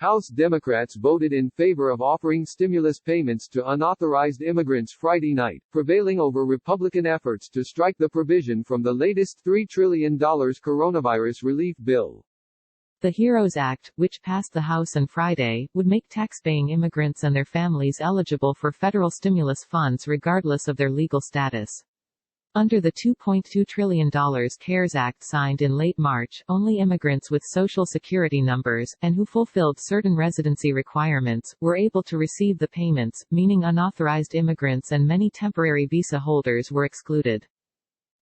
House Democrats voted in favor of offering stimulus payments to unauthorized immigrants Friday night, prevailing over Republican efforts to strike the provision from the latest $3 trillion coronavirus relief bill. The HEROES Act, which passed the House on Friday, would make taxpaying immigrants and their families eligible for federal stimulus funds regardless of their legal status. Under the $2.2 trillion CARES Act signed in late March, only immigrants with Social Security numbers, and who fulfilled certain residency requirements, were able to receive the payments, meaning unauthorized immigrants and many temporary visa holders were excluded.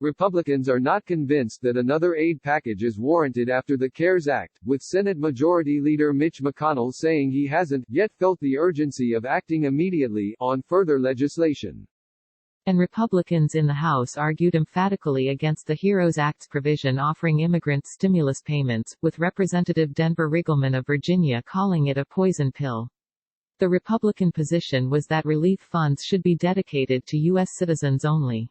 Republicans are not convinced that another aid package is warranted after the CARES Act, with Senate Majority Leader Mitch McConnell saying he hasn't yet felt the urgency of acting immediately on further legislation. And Republicans in the House argued emphatically against the HEROES Act's provision offering immigrants stimulus payments, with Representative Denver Riggleman of Virginia calling it a poison pill. The Republican position was that relief funds should be dedicated to U.S. citizens only.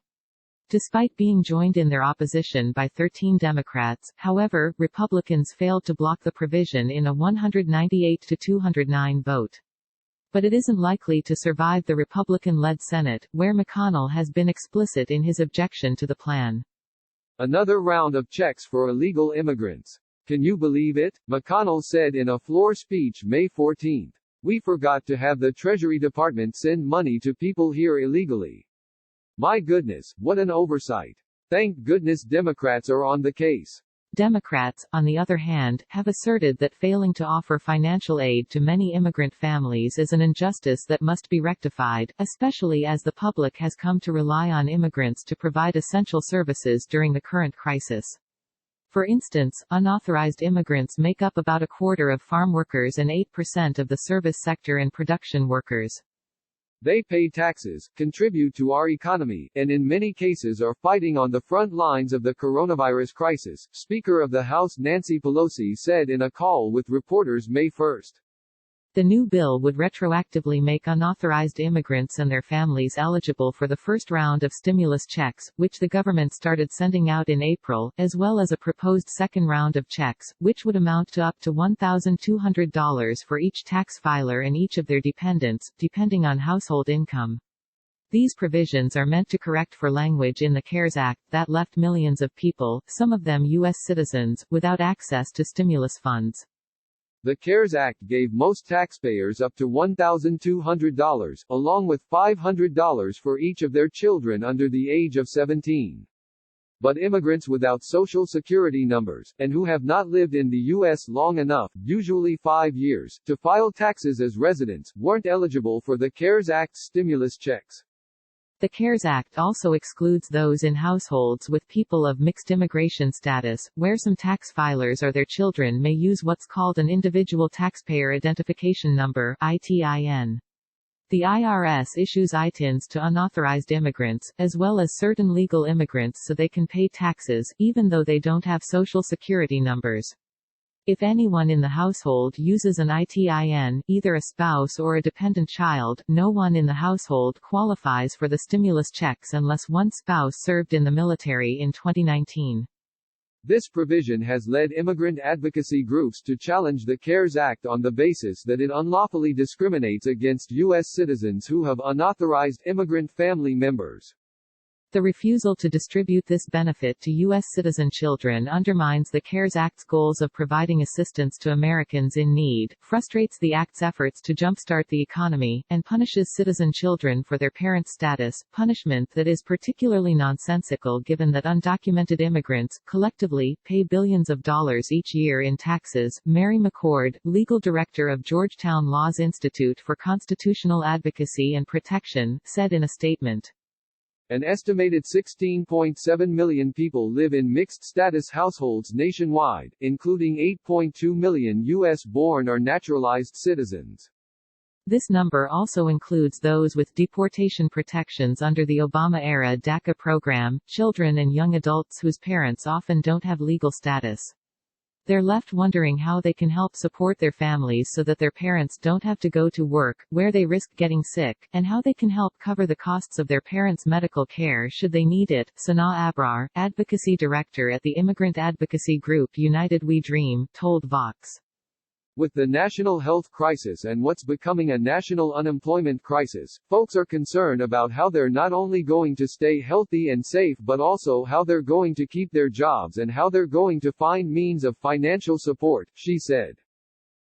Despite being joined in their opposition by 13 Democrats, however, Republicans failed to block the provision in a 198-209 vote. But it isn't likely to survive the Republican-led Senate, where McConnell has been explicit in his objection to the plan. Another round of checks for illegal immigrants. Can you believe it? McConnell said in a floor speech May 14. We forgot to have the Treasury Department send money to people here illegally. My goodness, what an oversight. Thank goodness Democrats are on the case. Democrats, on the other hand, have asserted that failing to offer financial aid to many immigrant families is an injustice that must be rectified, especially as the public has come to rely on immigrants to provide essential services during the current crisis. For instance, unauthorized immigrants make up about a quarter of farm workers and 8% of the service sector and production workers. They pay taxes, contribute to our economy, and in many cases are fighting on the front lines of the coronavirus crisis, Speaker of the House Nancy Pelosi said in a call with reporters May 1. The new bill would retroactively make unauthorized immigrants and their families eligible for the first round of stimulus checks, which the government started sending out in April, as well as a proposed second round of checks, which would amount to up to $1,200 for each tax filer and each of their dependents, depending on household income. These provisions are meant to correct for language in the CARES Act that left millions of people, some of them U.S. citizens, without access to stimulus funds. The CARES Act gave most taxpayers up to $1,200, along with $500 for each of their children under the age of 17. But immigrants without Social Security numbers, and who have not lived in the U.S. long enough, usually 5 years, to file taxes as residents, weren't eligible for the CARES Act's stimulus checks. The CARES Act also excludes those in households with people of mixed immigration status, where some tax filers or their children may use what's called an Individual Taxpayer Identification Number (ITIN). The IRS issues ITINs to unauthorized immigrants, as well as certain legal immigrants so they can pay taxes, even though they don't have Social Security numbers. If anyone in the household uses an ITIN, either a spouse or a dependent child, no one in the household qualifies for the stimulus checks unless one spouse served in the military in 2019. This provision has led immigrant advocacy groups to challenge the CARES Act on the basis that it unlawfully discriminates against U.S. citizens who have unauthorized immigrant family members. The refusal to distribute this benefit to U.S. citizen children undermines the CARES Act's goals of providing assistance to Americans in need, frustrates the Act's efforts to jumpstart the economy, and punishes citizen children for their parent status, punishment that is particularly nonsensical given that undocumented immigrants, collectively, pay billions of dollars each year in taxes. Mary McCord, legal director of Georgetown Law's Institute for Constitutional Advocacy and Protection, said in a statement. An estimated 16.7 million people live in mixed-status households nationwide, including 8.2 million U.S.-born or naturalized citizens. This number also includes those with deportation protections under the Obama-era DACA program, children and young adults whose parents often don't have legal status. They're left wondering how they can help support their families so that their parents don't have to go to work, where they risk getting sick, and how they can help cover the costs of their parents' medical care should they need it. Sanaa Abrar, advocacy director at the immigrant advocacy group United We Dream, told Vox. With the national health crisis and what's becoming a national unemployment crisis, folks are concerned about how they're not only going to stay healthy and safe but also how they're going to keep their jobs and how they're going to find means of financial support, she said.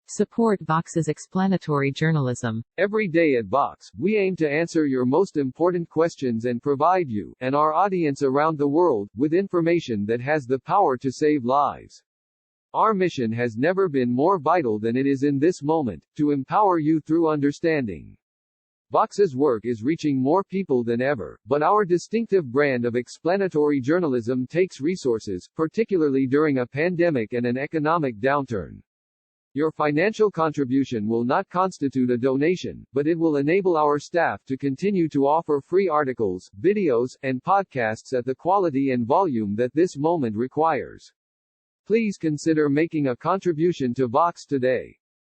Support Vox's explanatory journalism. Every day at Vox, we aim to answer your most important questions and provide you, and our audience around the world, with information that has the power to save lives. Our mission has never been more vital than it is in this moment, to empower you through understanding. Vox's work is reaching more people than ever, but our distinctive brand of explanatory journalism takes resources, particularly during a pandemic and an economic downturn. Your financial contribution will not constitute a donation, but it will enable our staff to continue to offer free articles, videos, and podcasts at the quality and volume that this moment requires. Please consider making a contribution to Vox today.